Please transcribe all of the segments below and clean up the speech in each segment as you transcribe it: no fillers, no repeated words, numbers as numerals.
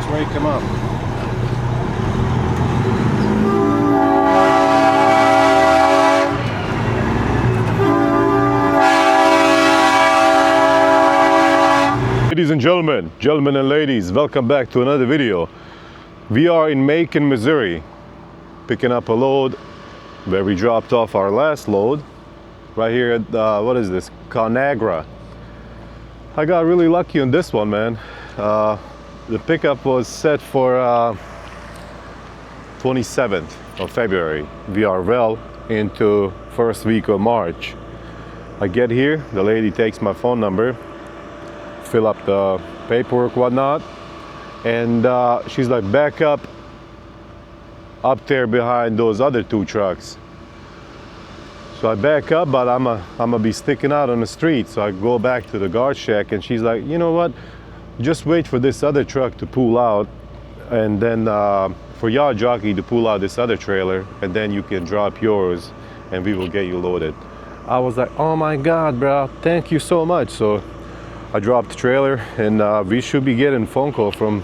Let's wake him up. Ladies and gentlemen and ladies, welcome back to another video. We are in Macon, Missouri, picking up a load where we dropped off our last load right here at what is this, Conagra. I got really lucky on this one, man. The pickup was set for 27th of February. We are well into first week of March. I get here, the lady takes my phone number, fill up the paperwork, whatnot, and she's like, back up there behind those other two trucks. So I back up, but I'm gonna be sticking out on the street. So I go back to the guard shack, and she's like, you know what, just wait for this other truck to pull out, and then for your jockey to pull out this other trailer, and then you can drop yours and we will get you loaded. I was like, oh my God, bro, thank you so much. So I dropped the trailer, and we should be getting a phone call from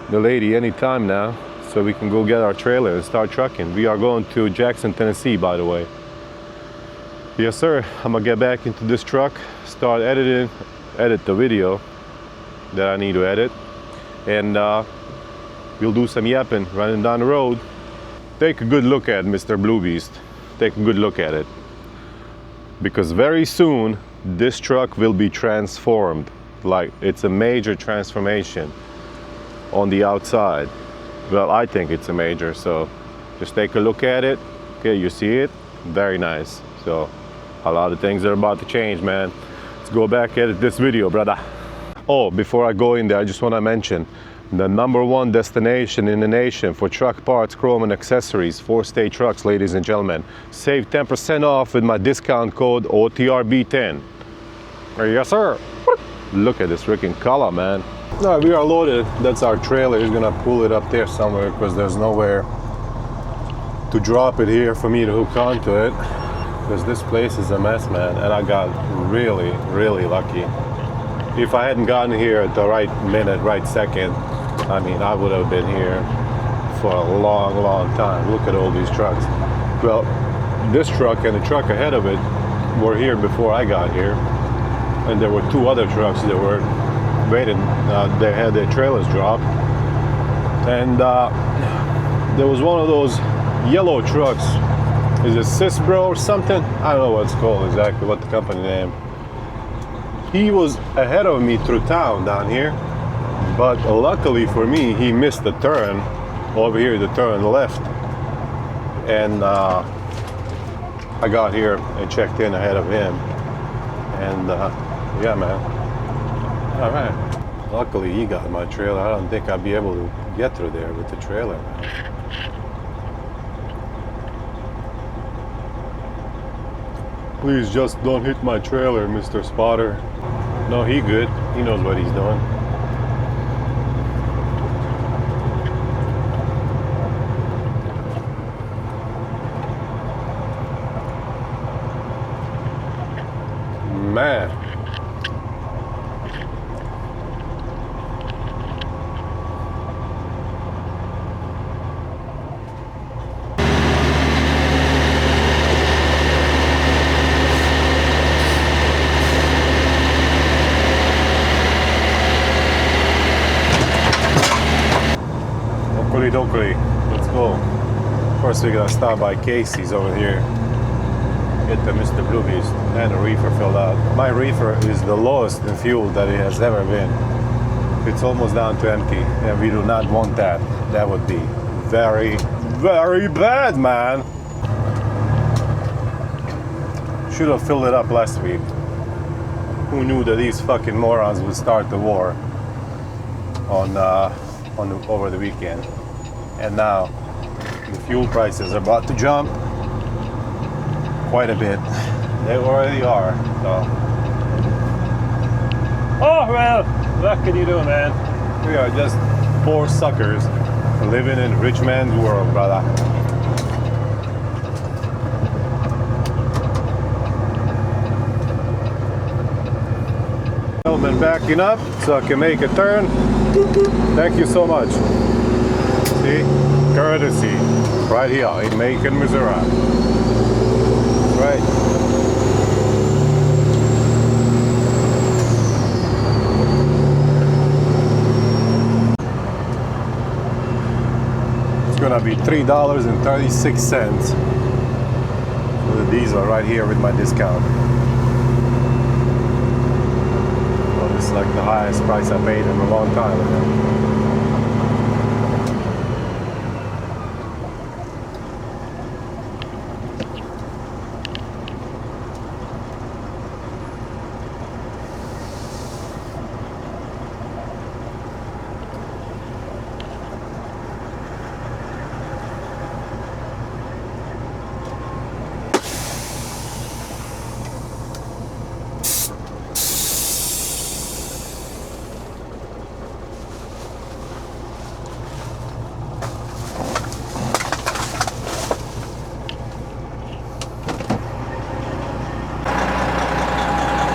the lady anytime now, so we can go get our trailer and start trucking. We are going to Jackson, Tennessee, by the way. Yes, sir. I'm gonna get back into this truck, start edit the video that I need to edit, and we'll do some yapping running down the road. Take a good look at Mr. Blue Beast. Take a good look at it, because very soon this truck will be transformed. Like, it's a major transformation on the outside. Well, I think it's a major, so just take a look at it. Okay, you see it? Very nice. So a lot of things are about to change, man. Let's go back edit this video, brother. Oh, before I go in there, I just want to mention the #1 destination in the nation for truck parts, chrome, and accessories, 4-state trucks, ladies and gentlemen. Save 10% off with my discount code OTRB10. Yes, sir. Look at this freaking color, man. All right, we are loaded. That's our trailer. He's gonna pull it up there somewhere because there's nowhere to drop it here for me to hook onto it, because this place is a mess, man. And I got really, really lucky. If I hadn't gotten here at the right minute, right second, I mean, I would have been here for a long, long time. Look at all these trucks. Well, this truck and the truck ahead of it were here before I got here. And there were two other trucks that were waiting. They had their trailers dropped. And there was one of those yellow trucks. Is it Cisbro or something? I don't know what it's called exactly, what the company name. He was ahead of me through town down here, but luckily for me, he missed the turn over here, the turn left. And I got here and checked in ahead of him. And yeah, man. All right. Luckily, he got my trailer. I don't think I'd be able to get through there with the trailer, man. Please just don't hit my trailer, Mr. Spotter. No, he good. He knows what he's doing. Man. Dokey, let's go. First we gotta stop by Casey's over here. Get the Mr. Blue Beast and the reefer filled out. My reefer is the lowest in fuel that it has ever been. It's almost down to empty, and we do not want that. That would be very, very bad, man. Should have filled it up last week. Who knew that these fucking morons would start the war over the weekend? And now the fuel prices are about to jump quite a bit. They already are. So. Oh well, what can you do, man? We are just poor suckers living in rich man's world, brother. gentlemen backing up so I can make a turn. Thank you so much. See? Courtesy. Right here in Macon, Missouri. Right. It's gonna be $3.36 for the diesel right here with my discount. Well, this is like the highest price I paid in a long time ago.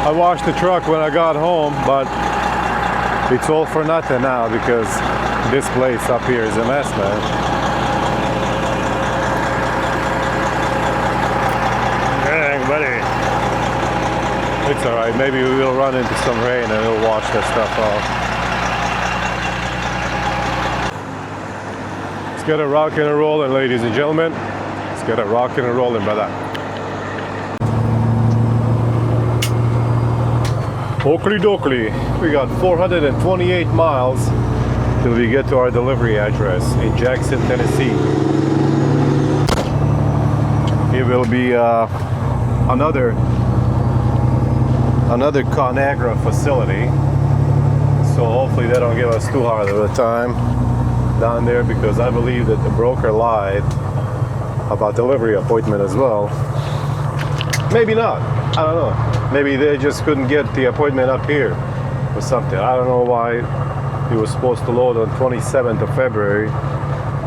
I washed the truck when I got home, but it's all for nothing now because this place up here is a mess, man. Dang, buddy. It's alright, maybe we will run into some rain and we'll wash that stuff off. Let's get it rocking and rolling, ladies and gentlemen. Let's get it rocking and rolling, brother. Oakley dokley, we got 428 miles till we get to our delivery address in Jackson, Tennessee. It will be another ConAgra facility, so hopefully they don't give us too hard of a time down there, because I believe that the broker lied about delivery appointment as well. Maybe not, I don't know. Maybe they just couldn't get the appointment up here or something. I don't know why he was supposed to load on 27th of February,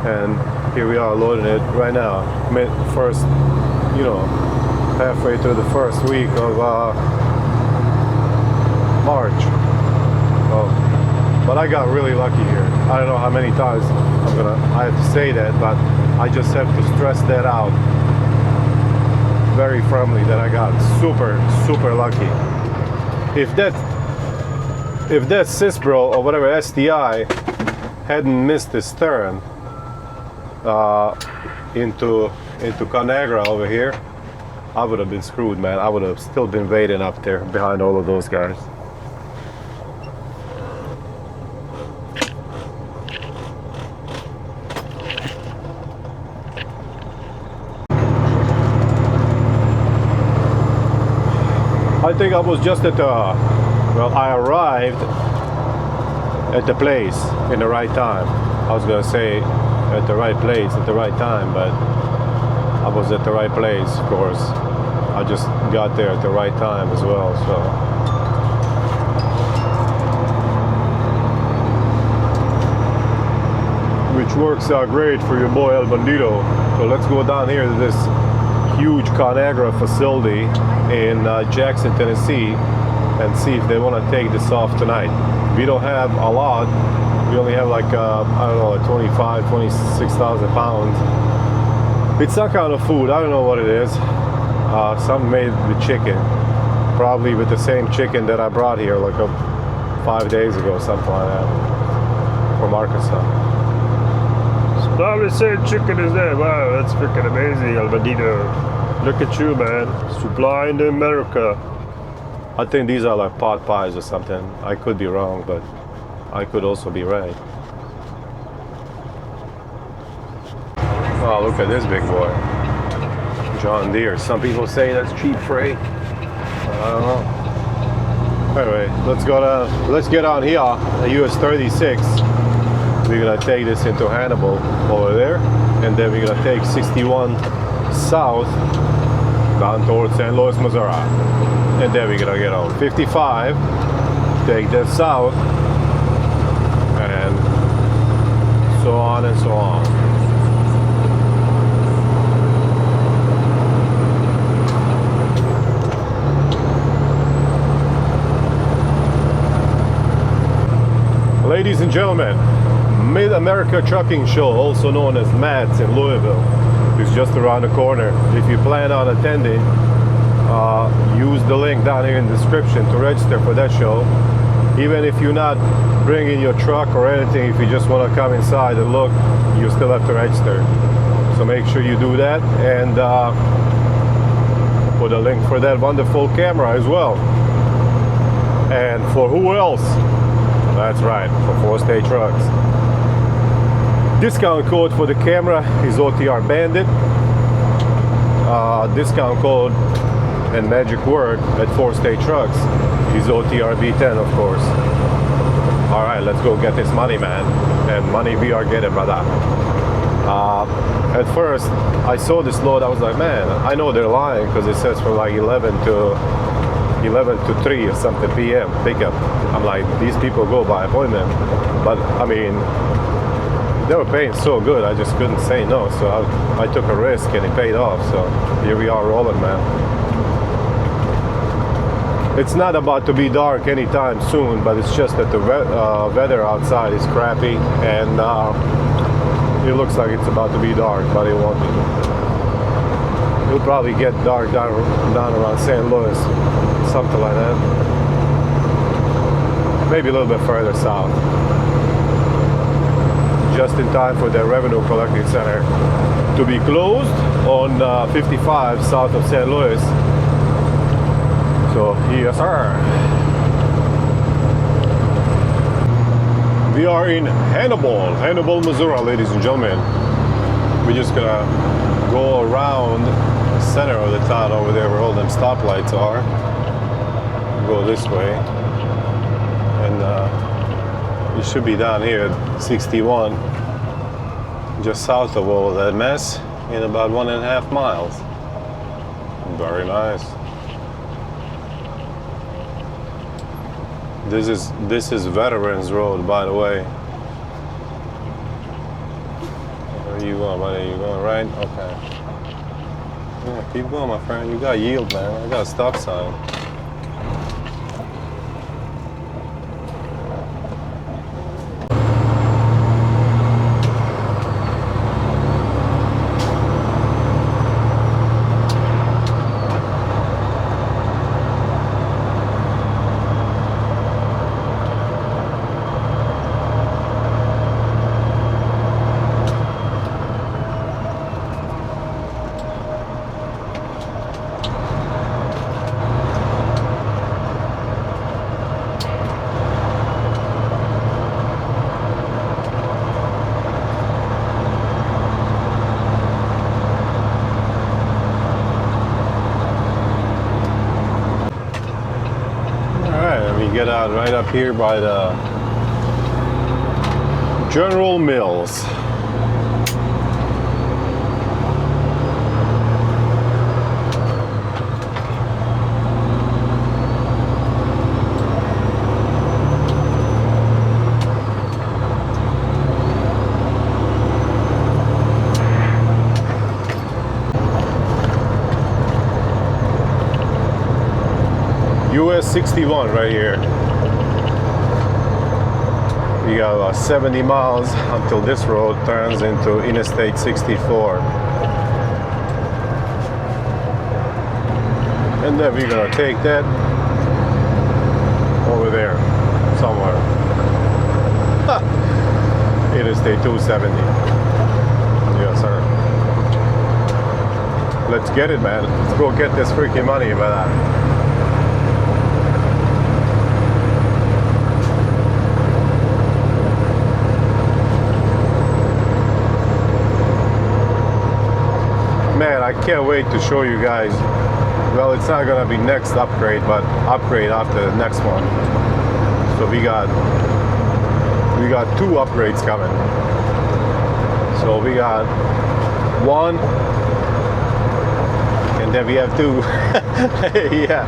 and here we are loading it right now. First, you know, halfway through the first week of March. But I got really lucky here. I don't know how many times I have to say that, but I just have to stress that out very firmly, that I got super lucky. If that Cisbro or whatever STI hadn't missed this turn into ConAgra over here, I would have been screwed, man. I would have still been waiting up there behind all of those guys. I think I was just at I arrived at the place in the right time. I was gonna say at the right place at the right time, but I was at the right place, of course. I just got there at the right time as well, so. Which works out great for your boy El Bandito. So let's go down here to this huge ConAgra facility in Jackson, Tennessee, and see if they want to take this off tonight. We don't have a lot. We only have like, I don't know, 26,000 pounds. It's some kind of food. I don't know what it is. Something made with chicken. Probably with the same chicken that I brought here like 5 days ago, something like that, from Arkansas. Probably the same chicken as that. Wow, that's freaking amazing, El Bandito. Look at you, man. Supplying to America. I think these are like pot pies or something. I could be wrong, but I could also be right. Oh, look at this big boy. John Deere. Some people say that's cheap freight. I don't know. Anyway, let's get on here, the US 36. We're gonna take this into Hannibal over there, and then we're gonna take 61 south down towards St. Louis, Missouri, and then we're gonna get on 55, take that south, and so on and so on. Ladies and gentlemen, Mid-America Trucking Show, also known as Matt's in Louisville, is just around the corner. If you plan on attending, use the link down here in the description to register for that show. Even if you're not bringing your truck or anything, if you just want to come inside and look, you still have to register. So make sure you do that, and put a link for that wonderful camera as well. And for who else? That's right, for 4-State Trucks. Discount code for the camera is OTR Bandit. Discount code and magic word at 4-State Trucks is OTR B10, of course. All right, let's go get this money, man. And money we are getting, brother. At first, I saw this load, I was like, man, I know they're lying because it says from like 11 to 3 or something p.m. pickup. I'm like, these people go by appointment. But I mean, they were paying so good, I just couldn't say no. So I took a risk and it paid off. So here we are rolling, man. It's not about to be dark anytime soon, but it's just that the weather outside is crappy, and it looks like it's about to be dark, but it won't be. It'll probably get dark down around St. Louis, something like that. Maybe a little bit further south. Just in time for the Revenue Collecting Center to be closed on 55 south of St. Louis. So, yes sir. We are in Hannibal, Missouri, ladies and gentlemen. We're just gonna go around the center of the town over there where all them stoplights are. Go this way. And you should be down here at 61, just south of all of that mess, in about 1.5 miles. Very nice. This is Veterans Road, by the way. Where are you going, buddy? You going right? Okay. Yeah, keep going, my friend. You got yield, man. I got a stop sign. Get out right up here by the General Mills. US 61 right here. We got about 70 miles until this road turns into Interstate 64. And then we're gonna take that over there somewhere. Interstate 270. Yes, sir. Let's get it, man. Let's go get this freaking money, man. Man, I can't wait to show you guys. Well, it's not gonna be next upgrade, but upgrade after the next one. So we got 2 upgrades coming. So we got 1, and then we have 2. Yeah.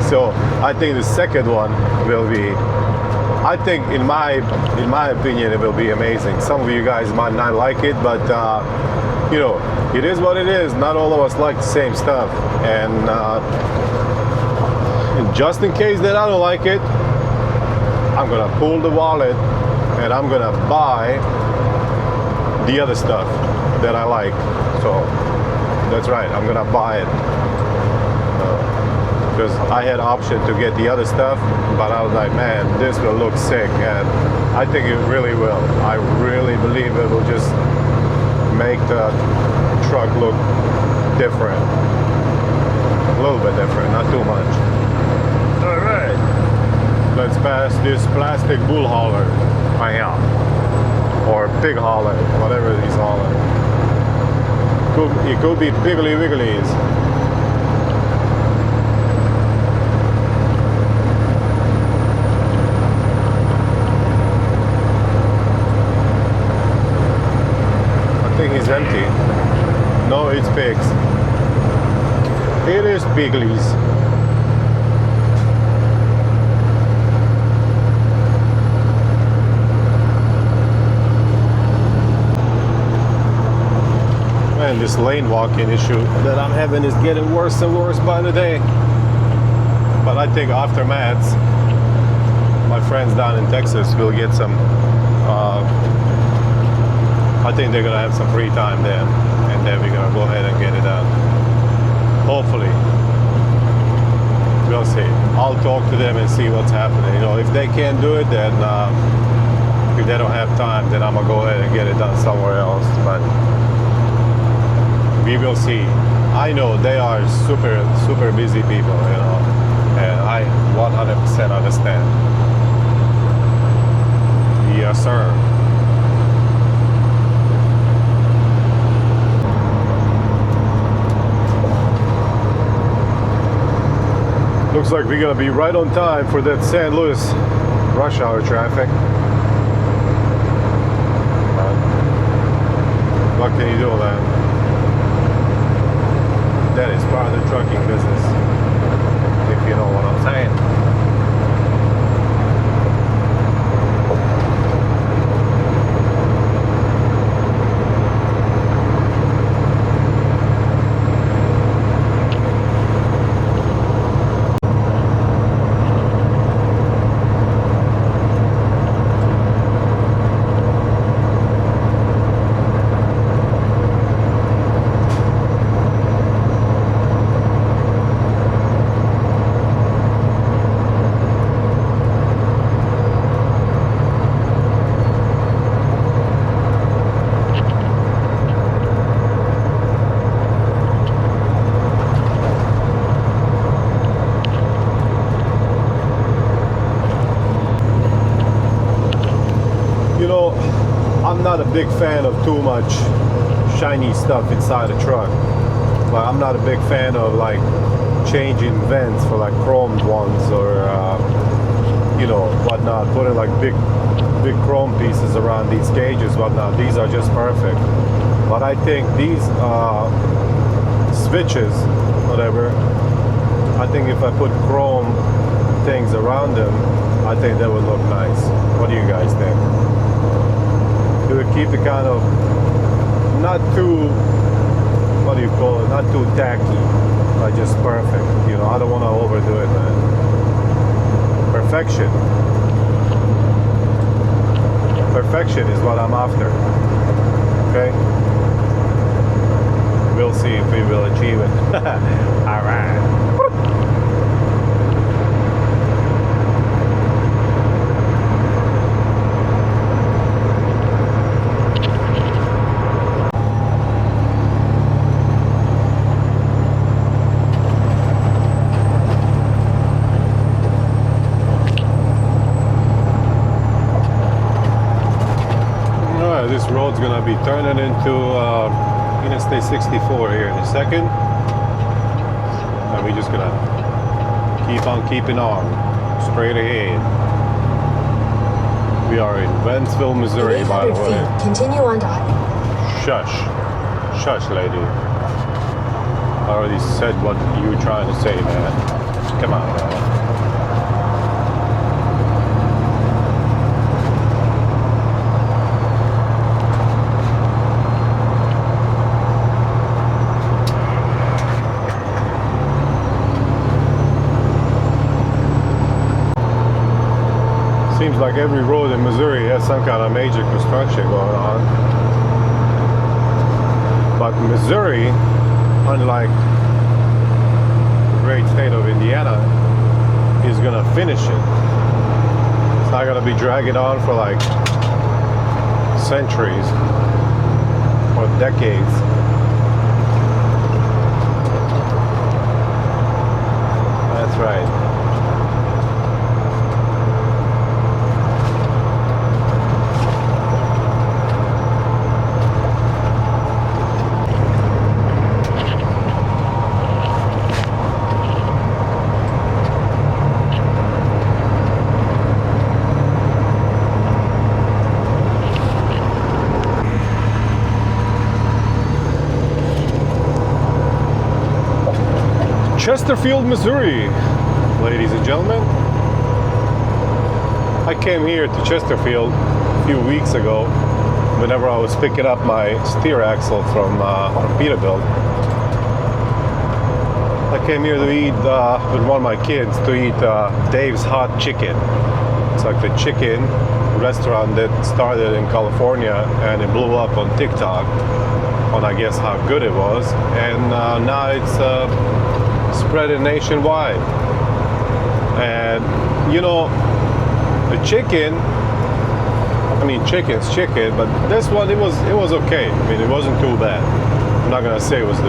So I think the second one will be, I think in my opinion, it will be amazing. Some of you guys might not like it, but you know, it is what it is. Not all of us like the same stuff, and just in case that I don't like it, I'm gonna pull the wallet and I'm gonna buy the other stuff that I like. So that's right, I'm gonna buy it. Because I had option to get the other stuff, but I was like, man, this will look sick, and I think it really will. I really believe it will just make the truck look different. A little bit different, not too much. All right. Let's pass this plastic bull hauler. Or pig hauler, whatever he's hauling. It could be Piggly Wigglies. I think he's empty. No, it's pigs. It is Pigglies. And this lane walking issue that I'm having is getting worse and worse by the day. But I think aftermaths, my friends down in Texas will get some, I think they're gonna have some free time then, and then we're gonna go ahead and get it done. Hopefully. We'll see. I'll talk to them and see what's happening. You know, if they can't do it, then if they don't have time, then I'm gonna go ahead and get it done somewhere else. But we will see. I know they are super busy people, you know, and I 100% understand. Yes, sir. Looks like we're gonna be right on time for that St. Louis rush hour traffic. What can you do, man? That is part of the trucking business, if you know what I'm saying. I'm not a big fan of too much shiny stuff inside a truck. Like, I'm not a big fan of like changing vents for like chromed ones or you know, whatnot, putting like big chrome pieces around these gauges, whatnot. These are just perfect. But I think these switches, whatever, I think if I put chrome things around them, I think that would look nice. What do you guys think? It would keep it kind of not too, what do you call it, not too tacky, but just perfect. You know, I don't want to overdo it, man. Perfection. Perfection is what I'm after. Okay? We'll see if we will achieve it. All right. This road's gonna be turning into Interstate 64 here in a second, and we're just gonna keep on keeping on straight ahead. We are in Wentzville, Missouri, by the way. Feet, continue on to Shush, lady. I already said what you were trying to say, man. Come on, man. Seems like every road in Missouri has some kind of major construction going on. But Missouri, unlike the great state of Indiana, is gonna finish it. It's not gonna be dragging on for like centuries or decades. That's right. Chesterfield, Missouri, ladies and gentlemen. I came here to Chesterfield a few weeks ago whenever I was picking up my steer axle from Peterbilt. I came here to eat with one of my kids to eat Dave's Hot Chicken. It's like the chicken restaurant that started in California and it blew up on TikTok on, I guess, how good it was, and now it's spreaded nationwide. And you know, the chicken, I mean, chicken's chicken, but this one, it was okay. I mean, it wasn't too bad. I'm not gonna say it was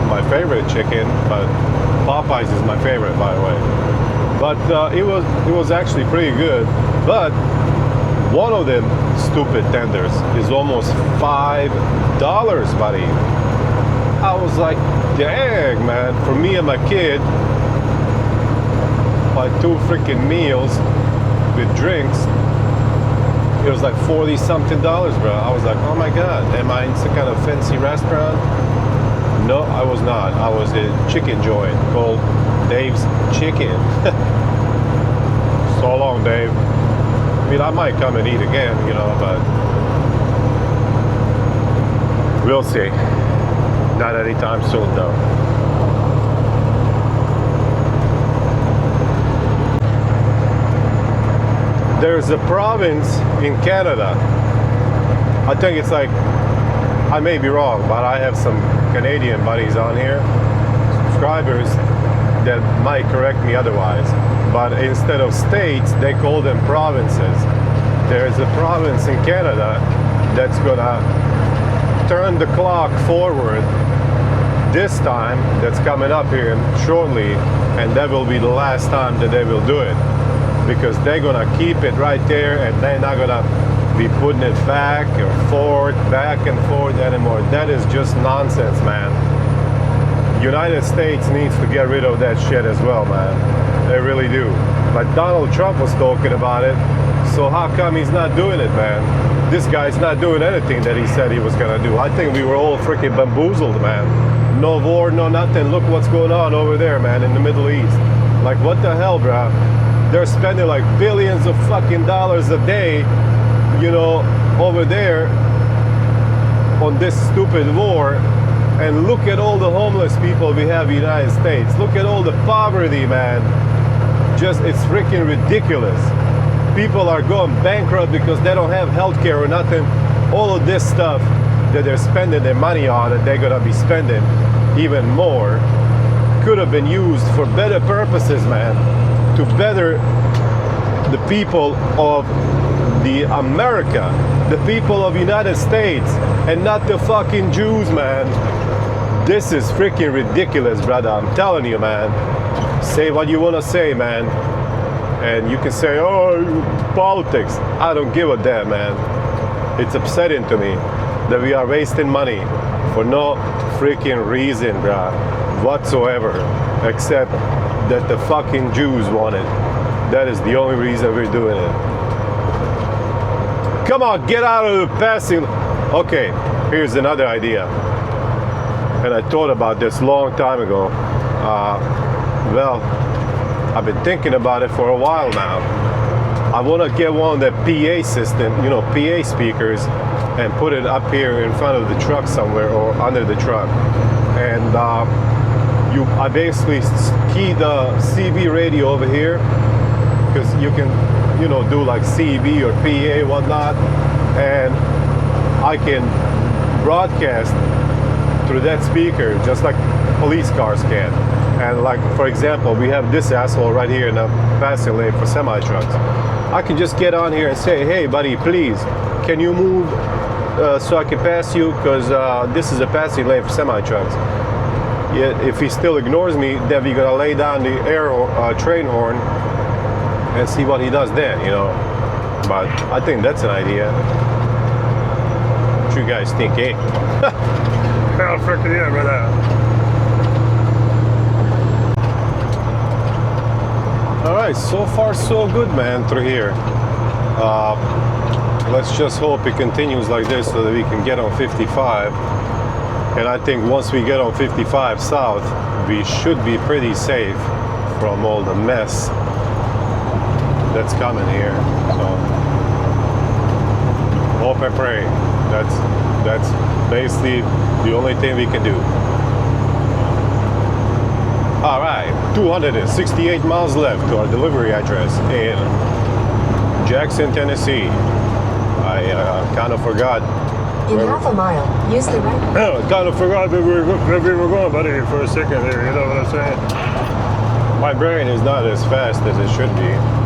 my favorite chicken, but Popeyes is my favorite, by the way. But it was actually pretty good. But one of them stupid tenders is almost $5, buddy. I was like, dang, man, for me and my kid, like 2 freaking meals with drinks, it was like $40 something, bro. I was like, oh my God, am I in some kind of fancy restaurant? No, I was not. I was in a chicken joint called Dave's Chicken. So long, Dave. I mean, I might come and eat again, you know, but we'll see. Not anytime soon, though. There's a province in Canada. I think it's like, I may be wrong, but I have some Canadian buddies on here, subscribers, that might correct me otherwise. But instead of states, they call them provinces. There's a province in Canada that's gonna turn the clock forward this time, that's coming up here shortly, and that will be the last time that they will do it, because they're gonna keep it right there and they're not gonna be putting it back and forth anymore. That is just nonsense, man. United States needs to get rid of that shit as well, man. They really do. But Donald Trump was talking about it, so how come he's not doing it, man? This guy's not doing anything that he said he was gonna do. I think we were all freaking bamboozled, man. No war, no nothing. Look what's going on over there, man, in the Middle East. Like, what the hell, bro? They're spending like billions of fucking dollars a day, you know, over there on this stupid war. And look at all the homeless people we have in the United States. Look at all the poverty, man. Just, it's freaking ridiculous. People are going bankrupt because they don't have health care or nothing. All of this stuff that they're spending their money on, and they're gonna be spending even more, could have been used for better purposes, man. To better the people of the America, the people of United States, and not the fucking Jews, man. This is freaking ridiculous, brother. I'm telling you, man. Say what you want to say, man. And you can say, oh, politics. I don't give a damn, man. It's upsetting to me that we are wasting money for no freaking reason, bruh, whatsoever, except that the fucking Jews want it. That is the only reason we're doing it. Come on, get out of the passing. Okay, here's another idea. And I thought about this long time ago. Well, I've been thinking about it for a while now. I want to get one of the PA system, you know, PA speakers, and put it up here in front of the truck somewhere or under the truck. And I basically key the CB radio over here, because you can, you know, do like CB or PA, whatnot, and I can broadcast through that speaker just like police cars can. And like, for example, we have this asshole right here in the passing lane for semi-trucks. I can just get on here and say, hey buddy, please, can you move so I can pass you, because this is a passing lane for semi-trucks. Yet if he still ignores me, then we gotta lay down the train horn and see what he does then, you know. But I think that's an idea. What you guys think, eh? Hell freaking yeah, brother. All right, so far so good, man, through here. Let's just hope it continues like this so that we can get on 55. And I think once we get on 55 south, we should be pretty safe from all the mess that's coming here. So hope and pray. That's basically the only thing we can do. All right, 268 miles left to our delivery address in Jackson, Tennessee. I kind of forgot. In half a mile, use the right. I kind of forgot where we were going, buddy, for a second there. You know what I'm saying? My brain is not as fast as it should be.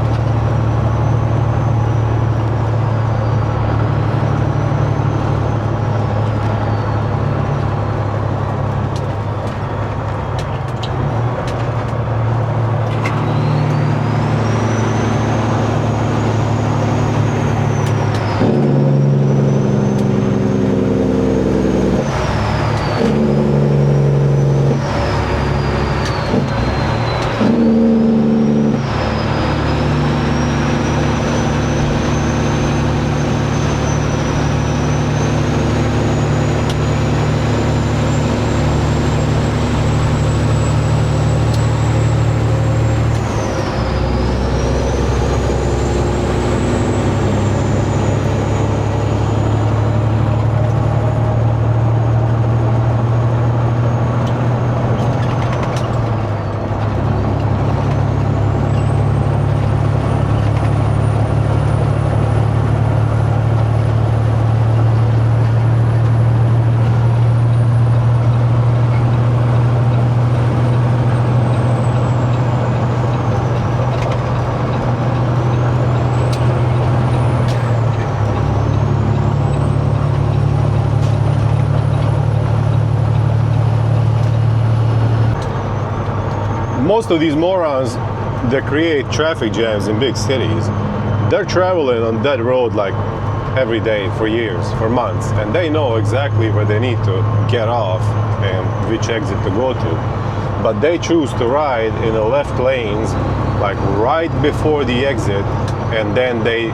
Most of these morons that create traffic jams in big cities, they're traveling on that road like every day for years, for months, and they know exactly where they need to get off and which exit to go to. But they choose to ride in the left lanes, like right before the exit, and then they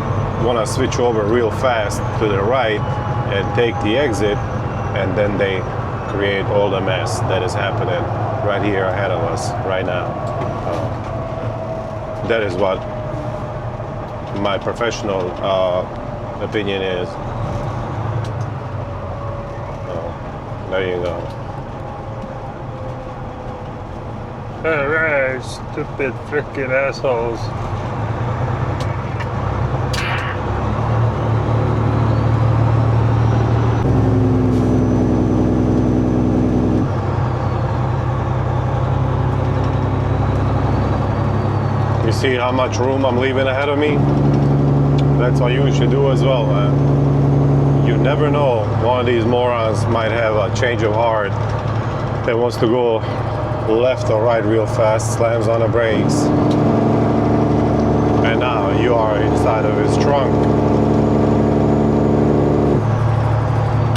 want to switch over real fast to the right and take the exit, and then they create all the mess that is happening right here ahead of us right now. That is what my professional opinion is. There you go. Alright, stupid freaking assholes. You see how much room I'm leaving ahead of me? That's what you should do as well, man. You never know, one of these morons might have a change of heart that wants to go left or right real fast, slams on the brakes, and now you are inside of his trunk.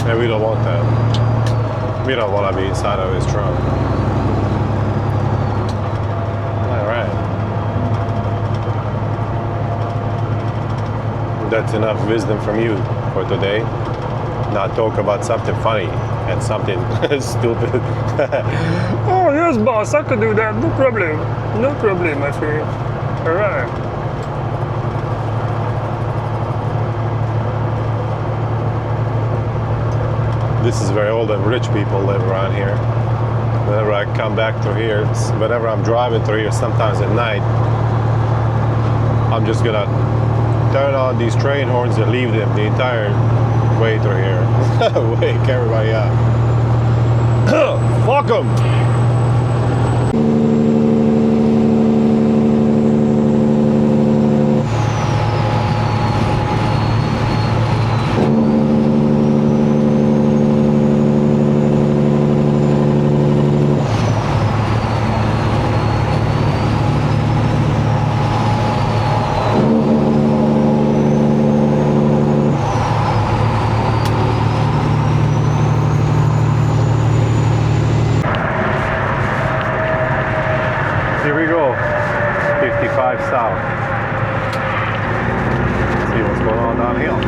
And we don't want that. We don't want to be inside of his trunk. That's enough wisdom from you for today. Now talk about something funny and something stupid. Oh yes, boss, I could do that. No problem. No problem, my friend. All right. This is where all the rich people live around here. Whenever I come back through here, whenever I'm driving through here, sometimes at night, I'm just gonna turn on these train horns and leave them the entire way through here. Wake everybody up. Fuck 'em! Here we go, 55 south. Let's see what's going on downhill.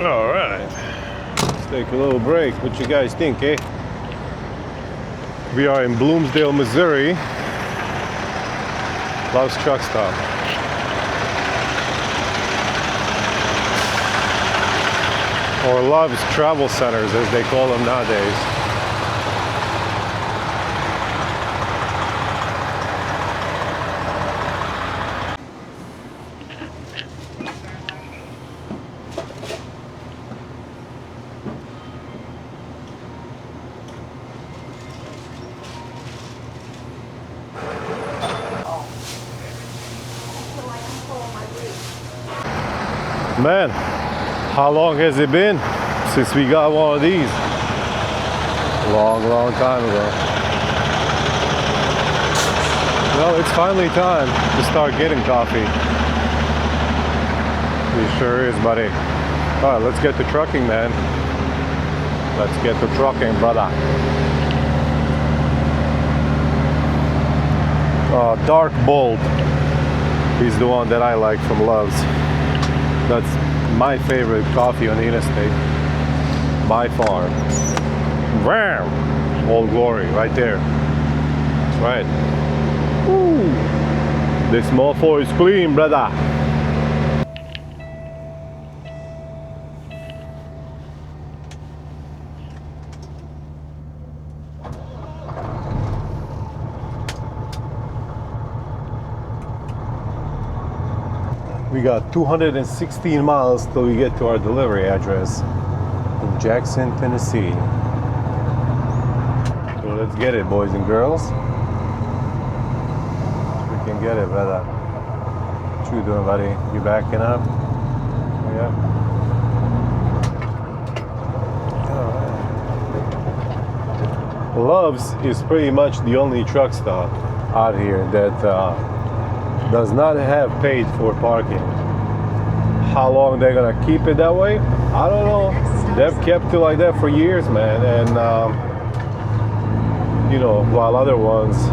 All right, let's take a little break. What you guys think, eh? We are in Bloomsdale, Missouri. Love's Truck Stop. Or Love's Travel Centers, as they call them nowadays. Man, how long has it been since we got one of these? Long time ago. Well, it's finally time to start getting coffee. It sure is, buddy. All right, let's get to trucking, man. Let's get to trucking, brother. Dark Bold is the one that I like from Love's. That's my favorite coffee on the Interstate, by far. Ram! Old Glory, right there. That's right. Woo. This mofo is clean, brother. We got 216 miles till we get to our delivery address in Jackson, Tennessee. So let's get it, boys and girls. We can get it, brother. What you doing, buddy? You backing up? Yeah. All right. Love's is pretty much the only truck stop out here that does not have paid for parking. How long they're gonna keep it that way? I don't know. They've kept it like that for years, man. And you know, while other ones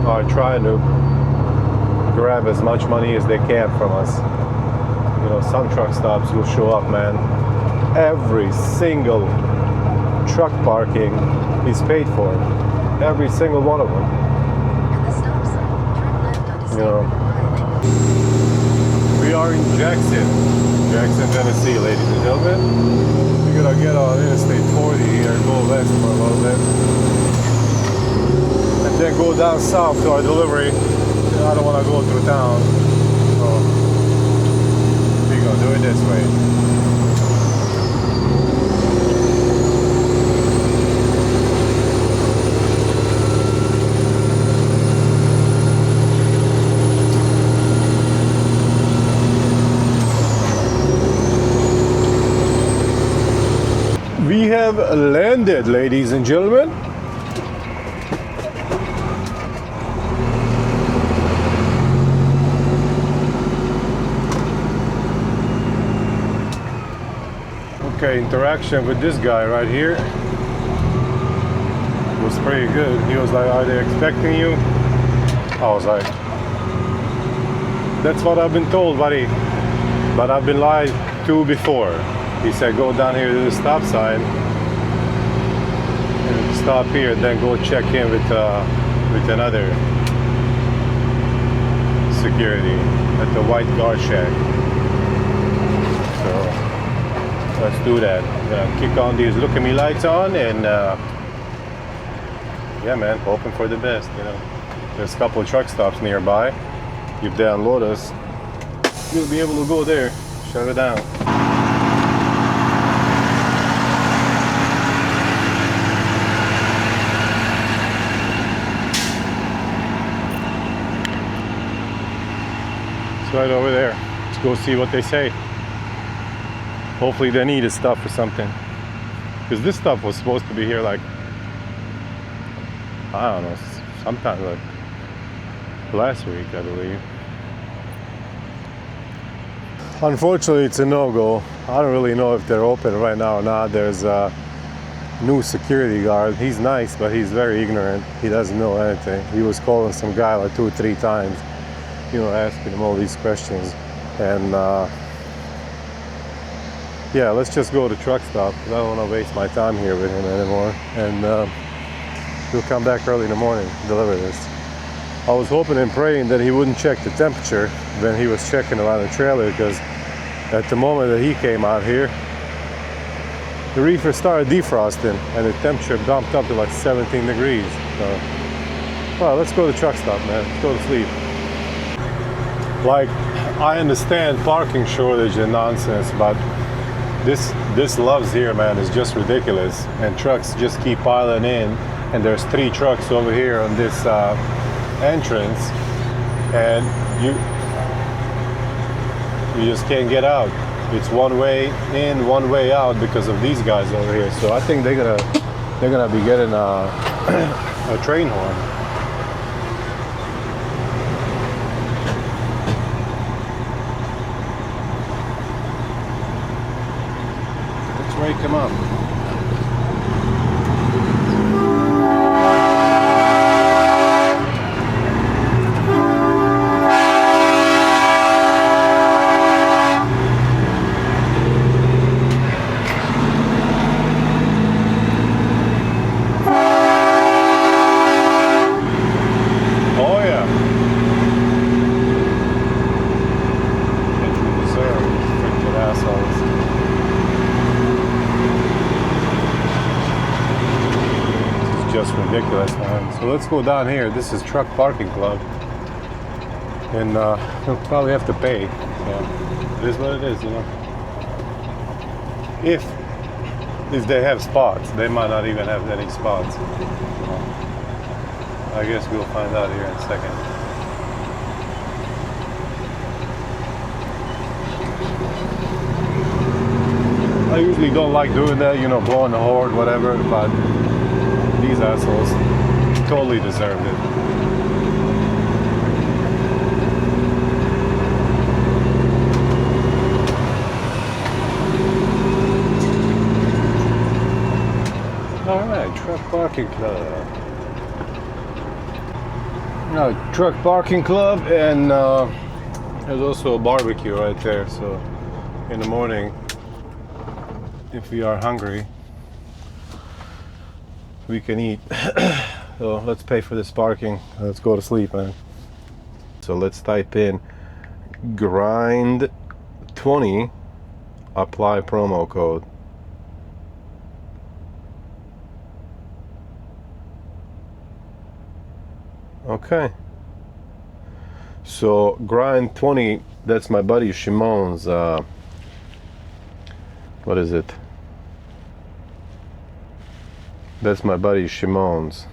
are trying to grab as much money as they can from us, you know, some truck stops will show up, man. Every single truck parking is paid for. Every single one of them. You know. We are in Jackson, Tennessee, ladies and gentlemen. We're gonna get on Interstate 40 here and go west for a little bit. And then go down south to our delivery. I don't wanna go through town. So we're gonna do it this way. We have landed, ladies and gentlemen. Okay, interaction with this guy right here was pretty good. He was like, "Are they expecting you?" I was like, "That's what I've been told, buddy, but I've been lied to before." He said, "Go down here to the stop sign and stop here, then go check in with another security at the white guard shack." So let's do that. Kick on these look at me lights on, and yeah, man, hoping for the best. You know, there's a couple of truck stops nearby. If they unload us, we'll be able to go there, shut it down. It's right over there. Let's go see what they say. Hopefully they needed stuff or something, because this stuff was supposed to be here like, I don't know, sometime like last week, I believe. Unfortunately, it's a no-go. I don't really know if they're open right now or not. There's a new security guard. He's nice, but he's very ignorant. He doesn't know anything. He was calling some guy like 2 or 3 times, you know, asking him all these questions. And yeah, let's just go to truck stop, because I don't want to waste my time here with him anymore. And we'll come back early in the morning to deliver this. I was hoping and praying that he wouldn't check the temperature when he was checking around the trailer, because at the moment that he came out here, the reefer started defrosting and the temperature bumped up to like 17 degrees. So, well, let's go to the truck stop, man. Let's go to sleep. Like, I understand parking shortage and nonsense, but this loves here, man, is just ridiculous. And trucks just keep piling in, and there's 3 trucks over here on this entrance, and you just can't get out. It's one way in, one way out because of these guys over here. So I think they're gonna be getting a train horn. Let's wake them up. Ridiculous, man. So let's go down here. This is Truck Parking Club, and we'll probably have to pay. So it is what it is, you know. If they have spots, they might not even have any spots. I guess we'll find out here in a second. I usually don't like doing that, you know, blowing the horn, whatever, but these assholes totally deserved it. Alright, Truck Parking Club. Now, Truck Parking Club, and there's also a barbecue right there, so in the morning, if we are hungry, we can eat. So let's pay for this parking. Let's go to sleep, man. So let's type in grind 20, apply promo code. Okay. So grind 20, that's my buddy Shimon's what is it? That's my buddy Shimon's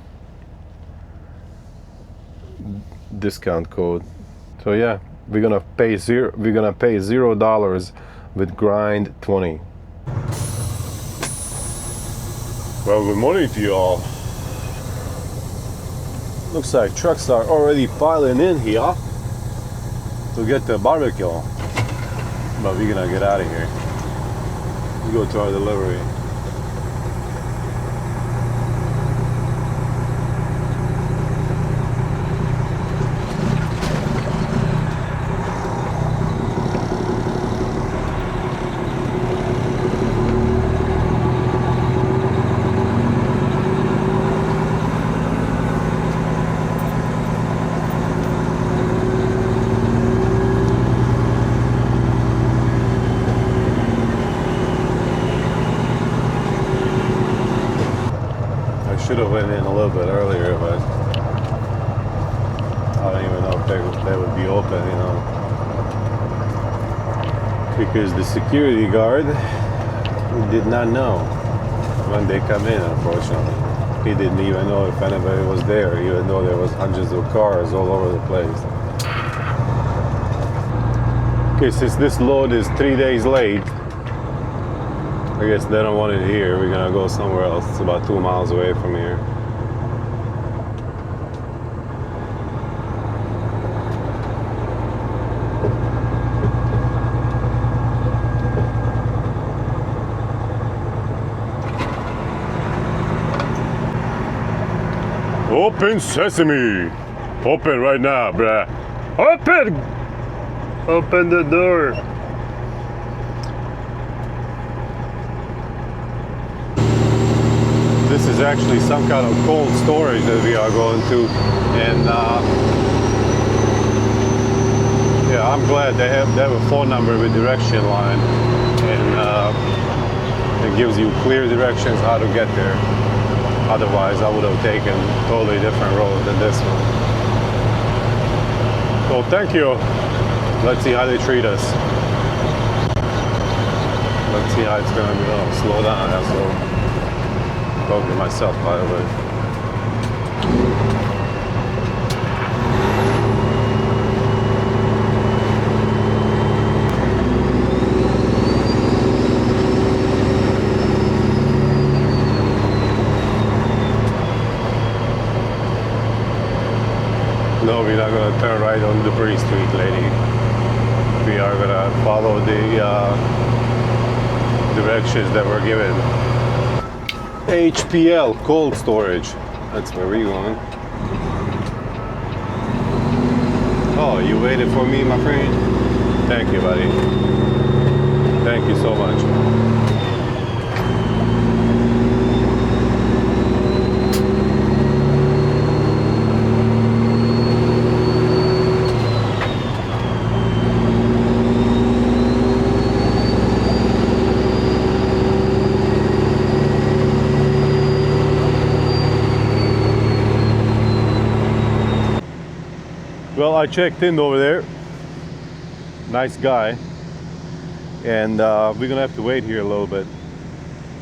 discount code. So yeah, we're gonna pay $0 with grind 20. Well, good morning to you all. Looks like trucks are already piling in here to get the barbecue, but we're gonna get out of here. go to our delivery. Should have went in a little bit earlier, but I don't even know if they would be open, you know, because the security guard did not know when they come in, unfortunately. He didn't even know if anybody was there, even though there was hundreds of cars all over the place. Okay, since this load is 3 days late, I guess they don't want it here. We're gonna go somewhere else. It's about 2 miles away from here. Open sesame! Open right now, bruh. Open! Open the door. This is actually some kind of cold storage that we are going to, and yeah, I'm glad they have a phone number with direction line, and it gives you clear directions how to get there. Otherwise, I would have taken a totally different road than this one. So thank you. Let's see how they treat us. Let's see how it's gonna go. Slow down, asshole. Talking to myself, by the way. No, we're not gonna turn right on Debris Street, lady. We are gonna follow the directions that were given. HPL, cold storage. That's where we're going. Oh, you waited for me, my friend? Thank you, buddy. Thank you so much. Well, I checked in over there. Nice guy. And we're gonna have to wait here a little bit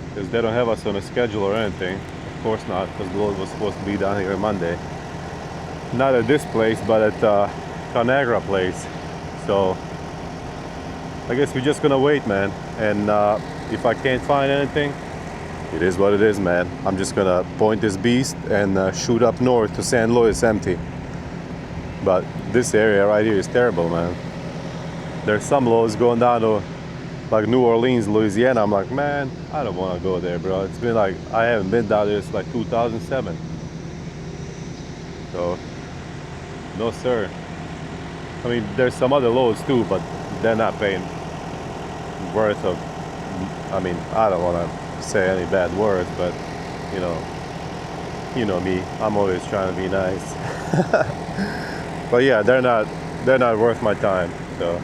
because they don't have us on a schedule or anything. Of course not, because the load was supposed to be down here Monday. Not at this place, but at Conagra place. So I guess we're just gonna wait, man. And if I can't find anything, it is what it is, man. I'm just gonna point this beast and shoot up north to St. Louis empty. But this area right here is terrible, man. There's some loads going down to like New Orleans, Louisiana. I'm like, man, I don't want to go there, bro. It's been like, I haven't been down there since like 2007. So, no sir. I mean, there's some other loads too, but they're not paying worth of, I mean, I don't want to say any bad words, but you know me, I'm always trying to be nice. But yeah, they're not worth my time. So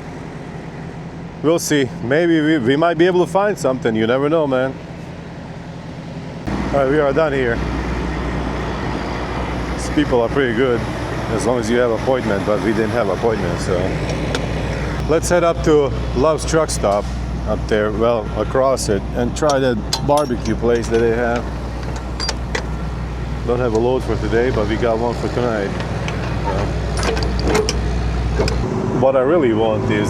we'll see. Maybe we might be able to find something. You never know, man. All right, we are done here. These people are pretty good as long as you have an appointment, but we didn't have an appointment, so let's head up to Love's Truck Stop up there, well, across it, and try that barbecue place that they have. Don't have a load for today, but we got one for tonight. What I really want is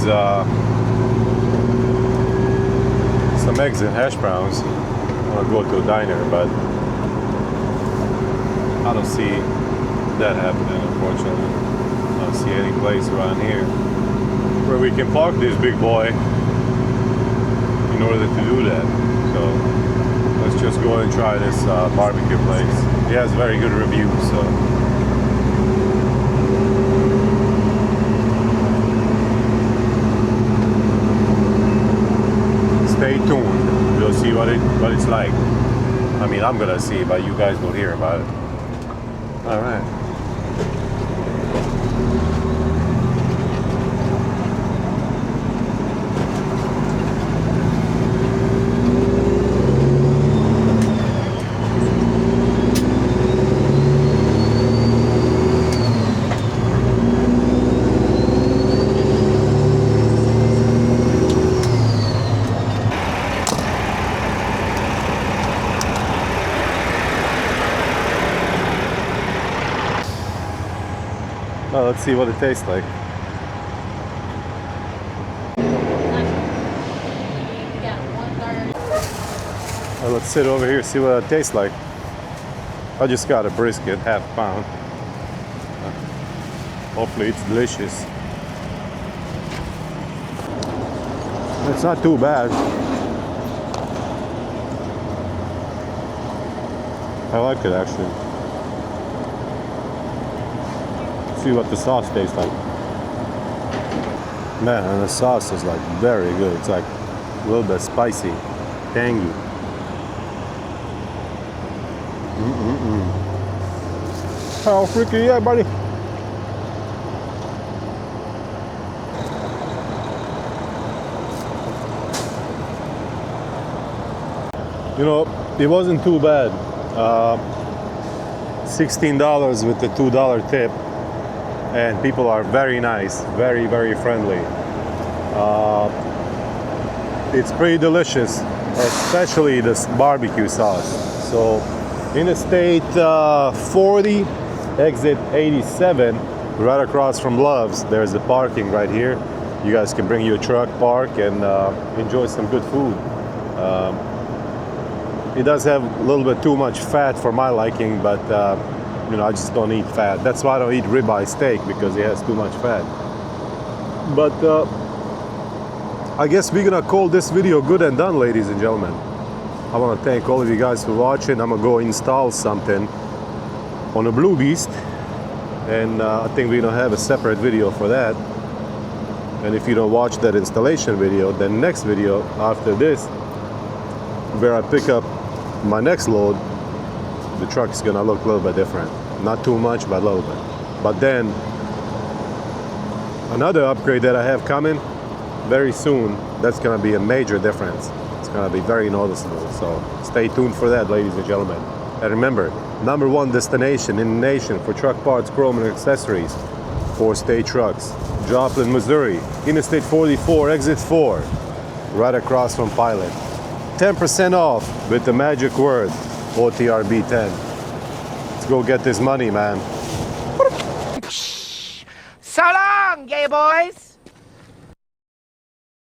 some eggs and hash browns. I'll go to a diner, but I don't see that happening, unfortunately. I don't see any place around here where we can park this big boy. in order to do that. So let's just go and try this barbecue place. It has very good reviews. So. Stay tuned. We'll see what it's like. I mean, I'm gonna see, but you guys will hear about it. All right. Well, let's see what it tastes like. Well, let's sit over here, see what it tastes like. I just got a brisket, half pound. Hopefully it's delicious. It's not too bad. I like it actually. See what the sauce tastes like. Man, and the sauce is like very good. It's like a little bit spicy, tangy. How freaky, yeah, buddy. You know, it wasn't too bad. $16 with the $2 tip. And people are very nice, very, very friendly. It's pretty delicious, especially this barbecue sauce. So, Interstate 40, exit 87, right across from Love's. There's the parking right here. You guys can bring your truck, park, and enjoy some good food. It does have a little bit too much fat for my liking, but you know, I just don't eat fat. That's why I don't eat ribeye steak, because it has too much fat. But I guess we're gonna call this video good and done, ladies and gentlemen. I want to thank all of you guys for watching. I'm gonna go install something on a Blue Beast, and I think we're gonna have a separate video for that. And if you don't watch that installation video, then next video after this, where I pick up my next load, the truck is gonna look a little bit different. Not too much, but a little bit. But then another upgrade that I have coming very soon, that's gonna be a major difference. It's gonna be very noticeable. So stay tuned for that, ladies and gentlemen. And remember, #1 destination in the nation for truck parts, chrome, and accessories. 4-State Trucks, Joplin, Missouri, Interstate 44, exit 4, right across from Pilot. 10% off with the magic word OTRB10. Let's go get this money, man. So long, gay boys!